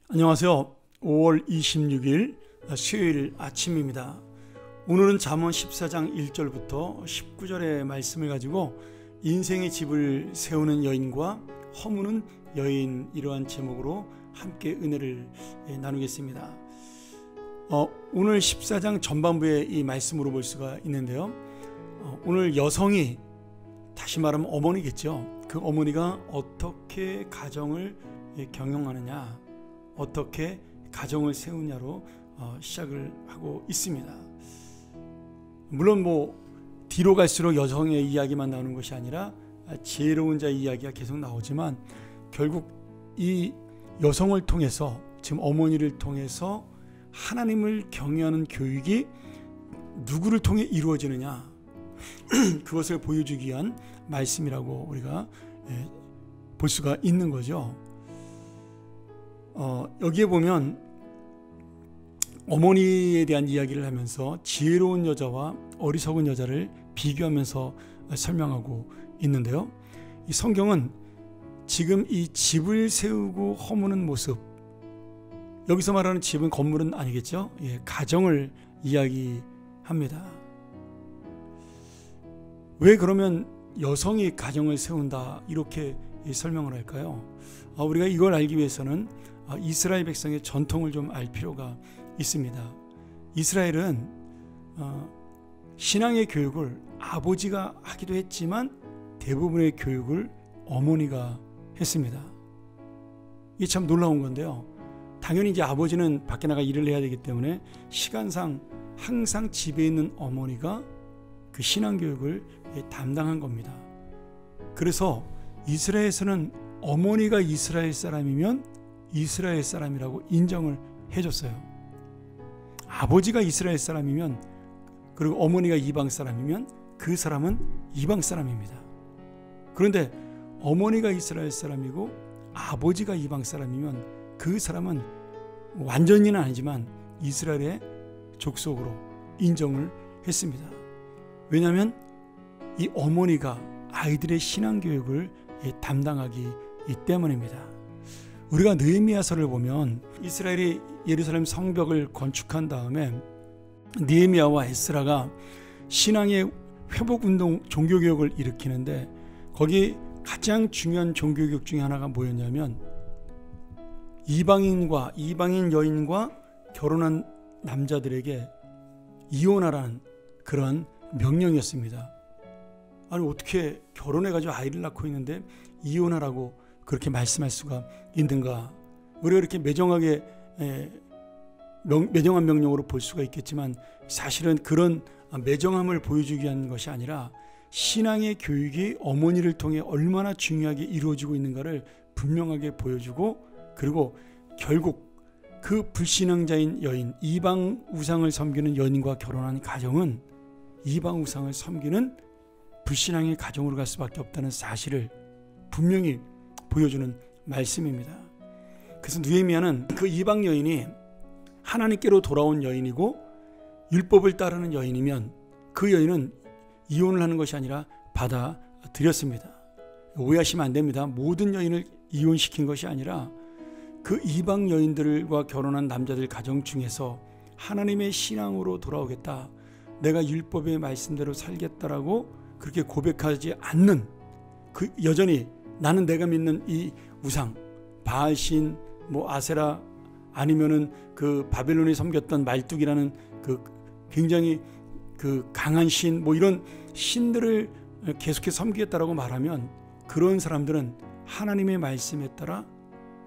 안녕하세요. 5월 26일 수요일 아침입니다. 오늘은 잠언 14장 1절부터 19절의 말씀을 가지고 인생의 집을 세우는 여인과 허무는 여인, 이러한 제목으로 함께 은혜를 나누겠습니다. 오늘 14장 전반부에 이 말씀으로 볼 수가 있는데요. 오늘 여성이, 다시 말하면 어머니겠죠. 그 어머니가 어떻게 가정을 경영하느냐, 어떻게 가정을 세우냐로 시작을 하고 있습니다. 물론 뒤로 갈수록 여성의 이야기만 나오는 것이 아니라 지혜로운 자의 이야기가 계속 나오지만, 결국 이 여성을 통해서, 지금 어머니를 통해서 하나님을 경외하는 교육이 누구를 통해 이루어지느냐, 그것을 보여주기 위한 말씀이라고 우리가 볼 수가 있는 거죠. 여기에 보면 어머니에 대한 이야기를 하면서 지혜로운 여자와 어리석은 여자를 비교하면서 설명하고 있는데요. 이 성경은 지금 이 집을 세우고 허무는 모습, 여기서 말하는 집은 건물은 아니겠죠. 가정을 이야기합니다. 왜 그러면 여성이 가정을 세운다, 이렇게 설명을 할까요? 우리가 이걸 알기 위해서는 이스라엘 백성의 전통을 좀 알 필요가 있습니다. 이스라엘은 신앙의 교육을 아버지가 하기도 했지만 대부분의 교육을 어머니가 했습니다. 이게 참 놀라운 건데요. 당연히 이제 아버지는 밖에 나가 일을 해야 되기 때문에 시간상 항상 집에 있는 어머니가 그 신앙 교육을 담당한 겁니다. 그래서 이스라엘에서는 어머니가 이스라엘 사람이면 이스라엘 사람이라고 인정을 해줬어요. 아버지가 이스라엘 사람이면, 그리고 어머니가 이방 사람이면 그 사람은 이방 사람입니다. 그런데 어머니가 이스라엘 사람이고 아버지가 이방 사람이면 그 사람은 완전히는 아니지만 이스라엘의 족속으로 인정을 했습니다. 왜냐하면 이 어머니가 아이들의 신앙교육을 담당하기 때문입니다. 우리가 느헤미야서를 보면 이스라엘이 예루살렘 성벽을 건축한 다음에 느헤미야와 에스라가 신앙의 회복운동, 종교개혁을 일으키는데, 거기 가장 중요한 종교개혁 중에 하나가 뭐였냐면 이방인 여인과 결혼한 남자들에게 이혼하라는 그런 명령이었습니다. 아니, 어떻게 결혼해가지고 아이를 낳고 있는데 이혼하라고 그렇게 말씀할 수가 있는가? 우리가 이렇게 매정한 명령으로 볼 수가 있겠지만, 사실은 그런 매정함을 보여주기 위한 것이 아니라 신앙의 교육이 어머니를 통해 얼마나 중요하게 이루어지고 있는가를 분명하게 보여주고, 그리고 결국 그 불신앙자인 여인, 이방 우상을 섬기는 여인과 결혼한 가정은 이방 우상을 섬기는 불신앙의 가정으로 갈 수밖에 없다는 사실을 분명히 보여주는 말씀입니다. 그래서 느헤미야는 그 이방 여인이 하나님께로 돌아온 여인이고 율법을 따르는 여인이면 그 여인은 이혼을 하는 것이 아니라 받아들였습니다. 오해하시면 안 됩니다. 모든 여인을 이혼시킨 것이 아니라 그 이방 여인들과 결혼한 남자들 가정 중에서 하나님의 신앙으로 돌아오겠다, 내가 율법의 말씀대로 살겠다라고 그렇게 고백하지 않는, 그 여전히 나는 내가 믿는 이 우상, 바알신, 아세라, 아니면은 그 바벨론에 섬겼던 말뚝이라는 그 굉장히 그 강한 신, 이런 신들을 계속해서 섬기겠다라고 말하면, 그런 사람들은 하나님의 말씀에 따라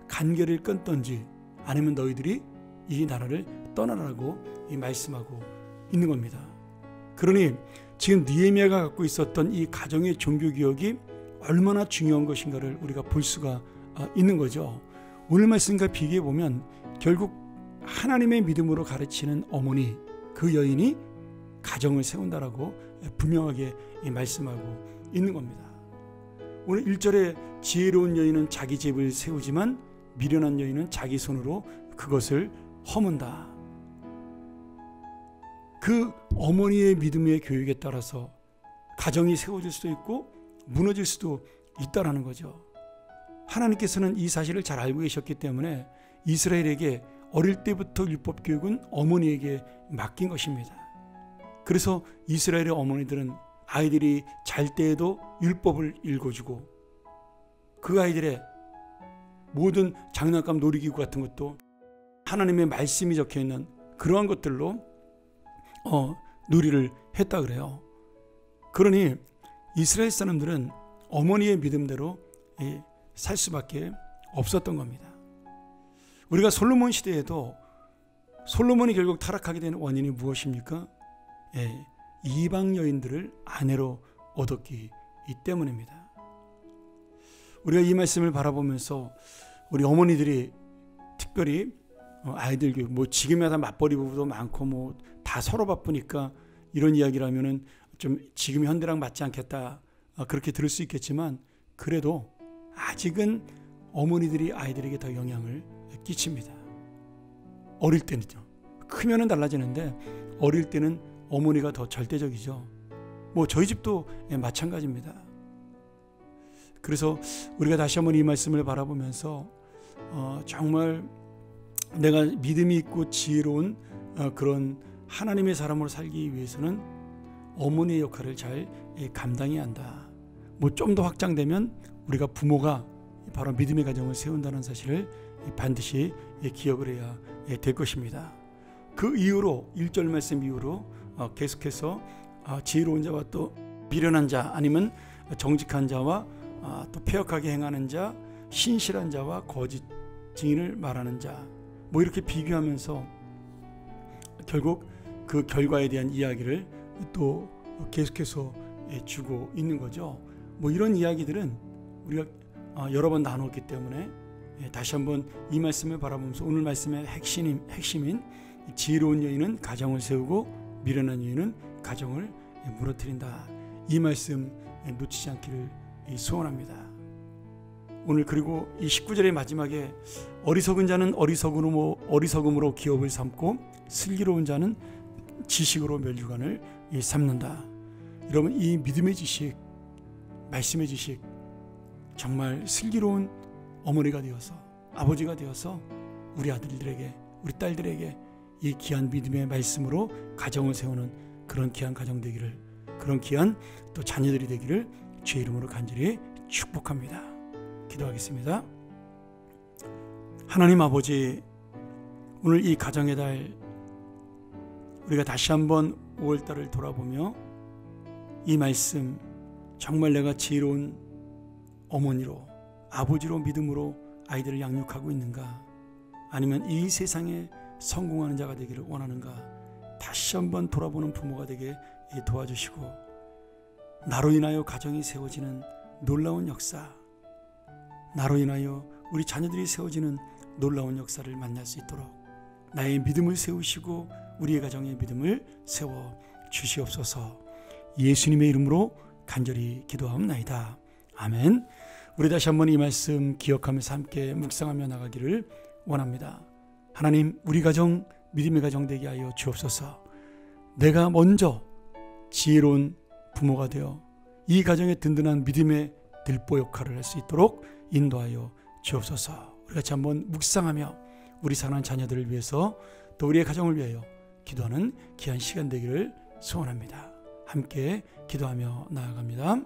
관계를 끊던지 아니면 너희들이 이 나라를 떠나라고 말씀하고 있는 겁니다. 그러니 지금 느헤미야가 갖고 있었던 이 가정의 종교개혁이 얼마나 중요한 것인가를 우리가 볼 수가 있는 거죠. 오늘 말씀과 비교해 보면 결국 하나님의 믿음으로 가르치는 어머니, 그 여인이 가정을 세운다라고 분명하게 말씀하고 있는 겁니다. 오늘 1절에 지혜로운 여인은 자기 집을 세우지만 미련한 여인은 자기 손으로 그것을 허문다. 그 어머니의 믿음의 교육에 따라서 가정이 세워질 수도 있고 무너질 수도 있다라는 거죠. 하나님께서는 이 사실을 잘 알고 계셨기 때문에 이스라엘에게 어릴 때부터 율법 교육은 어머니에게 맡긴 것입니다. 그래서 이스라엘의 어머니들은 아이들이 잘 때에도 율법을 읽어주고 그 아이들의 모든 장난감 놀이기구 같은 것도 하나님의 말씀이 적혀있는 그러한 것들로 놀이를 했다 그래요. 그러니 이스라엘 사람들은 어머니의 믿음대로 살 수밖에 없었던 겁니다. 우리가 솔로몬 시대에도 솔로몬이 결국 타락하게 된 원인이 무엇입니까? 이방 여인들을 아내로 얻었기 때문입니다. 우리가 이 말씀을 바라보면서 우리 어머니들이 특별히 아이들 교육, 지금이야 다 맞벌이 부부도 많고 다 서로 바쁘니까 이런 이야기를 하면은 좀 지금 현대랑 맞지 않겠다, 그렇게 들을 수 있겠지만 그래도 아직은 어머니들이 아이들에게 더 영향을 끼칩니다. 어릴 때는요. 크면은 달라지는데 어릴 때는 어머니가 더 절대적이죠. 저희 집도 마찬가지입니다. 그래서 우리가 다시 한번 이 말씀을 바라보면서 정말 내가 믿음이 있고 지혜로운 그런 하나님의 사람으로 살기 위해서는 어머니의 역할을 잘 감당해야 한다. 좀 더 확장되면 우리가 부모가 바로 믿음의 가정을 세운다는 사실을 반드시 기억을 해야 될 것입니다. 그 이후로 1절 말씀 이후로 계속해서 지혜로운 자와 또 미련한 자, 아니면 정직한 자와 또 패역하게 행하는 자, 신실한 자와 거짓 증인을 말하는 자, 이렇게 비교하면서 결국 그 결과에 대한 이야기를 또 계속해서 주고 있는 거죠. 이런 이야기들은 우리가 여러 번 나눴기 때문에 다시 한번 이 말씀을 바라보면서 오늘 말씀의 핵심인 지혜로운 여인은 가정을 세우고 미련한 여인은 가정을 무너뜨린다. 이 말씀 놓치지 않기를 소원합니다. 오늘 그리고 이 19절의 마지막에 어리석은 자는 어리석음으로 기업을 삼고 슬기로운 자는 지식으로 면류관을 삼는다. 여러분, 이 믿음의 지식, 말씀의 지식, 정말 슬기로운 어머니가 되어서, 아버지가 되어서 우리 아들들에게, 우리 딸들에게 이 귀한 믿음의 말씀으로 가정을 세우는 그런 귀한 가정 되기를, 그런 귀한 또 자녀들이 되기를 주의 이름으로 간절히 축복합니다. 기도하겠습니다. 하나님 아버지, 오늘 이 가정의 달 우리가 다시 한번 5월달을 돌아보며 이 말씀, 정말 내가 지혜로운 어머니로, 아버지로 믿음으로 아이들을 양육하고 있는가, 아니면 이 세상에 성공하는 자가 되기를 원하는가, 다시 한번 돌아보는 부모가 되게 도와주시고, 나로 인하여 가정이 세워지는 놀라운 역사, 나로 인하여 우리 자녀들이 세워지는 놀라운 역사를 만날 수 있도록 나의 믿음을 세우시고 우리의 가정의 믿음을 세워 주시옵소서. 예수님의 이름으로 간절히 기도하옵나이다. 아멘. 우리 다시 한번 이 말씀 기억하면서 함께 묵상하며 나가기를 원합니다. 하나님, 우리 가정 믿음의 가정 되게 하여 주옵소서. 내가 먼저 지혜로운 부모가 되어 이 가정의 든든한 믿음의 들보 역할을 할 수 있도록 인도하여 주옵소서. 우리 같이 한번 묵상하며 우리 사랑하는 자녀들을 위해서 또 우리의 가정을 위하여 기도하는 귀한 시간 되기를 소원합니다. 함께 기도하며 나아갑니다.